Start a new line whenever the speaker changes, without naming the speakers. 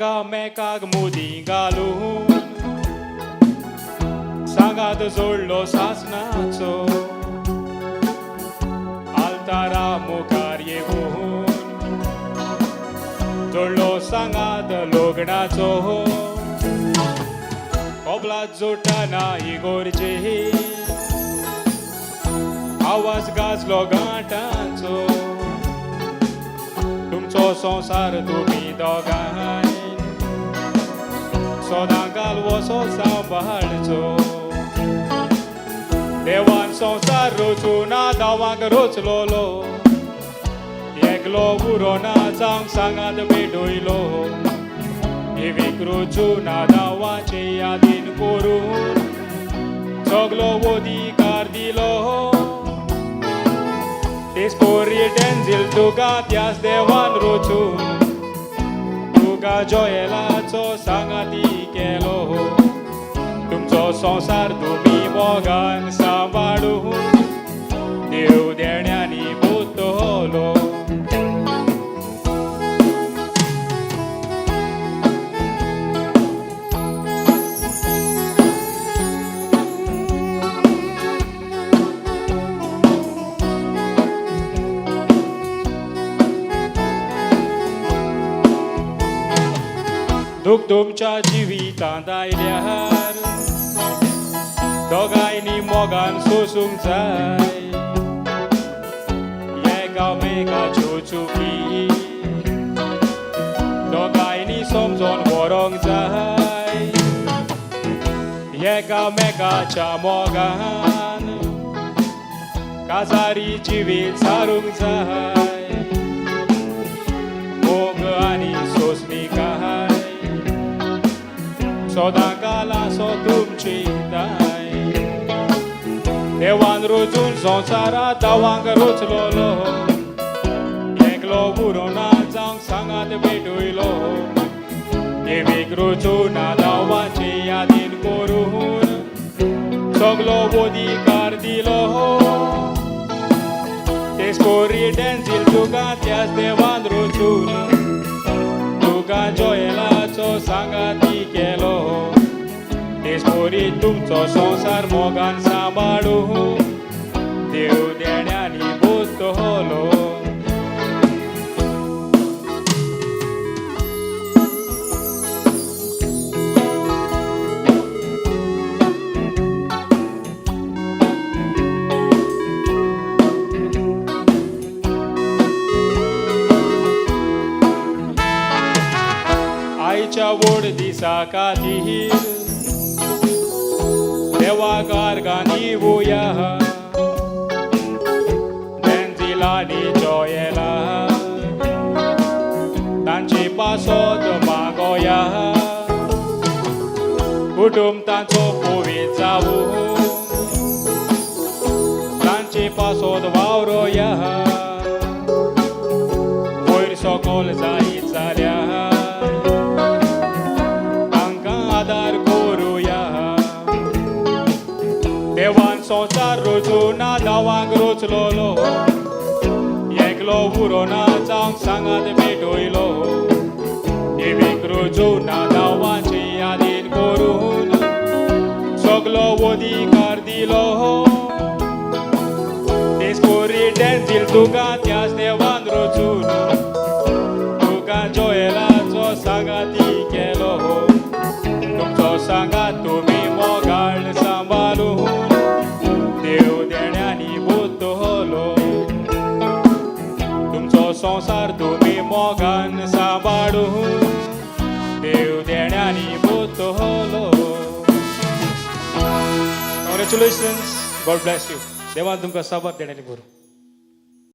एकामेकाक मोदी घालून सांगात जोडलो सासणाचो आल्तारा मुखार येवून जोडलो सांगात लोगणाचो कबलात जोडटाना इगोरचे आवाज गाजलो गांठांचो तुमचो संसार तुमी दोगांय सोदां घालवोसो सांबाळचो देवान संसार रचून आदावांक रचलोलो एकलो उरोना जावंक सांगात भेटयलो देवीक रचून आदावाचे यादीन करून सगलो अधिकार दिलो Descobrir tenzil tuga tias devan rocun tuga joyelacho sangati kelo tumcho sansar tumi mogan सांभाळून देव देण्यानी बोतलो दुःख तुमच्या जिवितांत आयल्यार दोगांयनी मोगान सोसूंक जाय एकामेकाच्यो चुकी दोगांयनी समजोन व्हरोंक जाय एकामेकाच्या मोगान काजारी जिवीत सारूंक जाय मोग आनी सोंसणीकाय सोदां घालासो तुमची दाय देवान रचून संवसारांत दावांक रचलोलो एकलो उरोना जावंक सांगात भेटयलो देवीक रचून आदावाचे यादीन करून सगलो अधिकार दिलो तेस्कोरी टेन्सील तुका त्याच देवान रचून तुका जोयलाचो सांगाती केलो तेस्कोरी तुमचो संसार मोगान सांबाळून देव देण्यानी बोतलो आईच्या व्हड दिसा खातीर देवाक आर्गांनी वोया तेंजिलांनी जोयेला तांची पासोद मागोया कुटुंब तांचो पवित्र जावूं तांची पासोद वावरोया वयर सकयल जायत जाल्यार आदार करूया देवान संसार रचून आदावांक रचलोलो एकलो उरोना जावंक सांगात भेटयलो देवीक रचून आदावाचे यादीन करून सगलो अधिकार दिलो तेस्कोरी टेन्सील तुका त्याच देवान रचून तुका जोयलाचो सांगाती केलो तुमचो सांगात तुमी मोगाळ सांबाळून देव देण्यानी बोतलो तुमचो संसार तुमी मोगान सांबाळून देव देण्यानी बोतलो Congratulations, God bless you. देवान तुमकां साबार देण्यानी बरो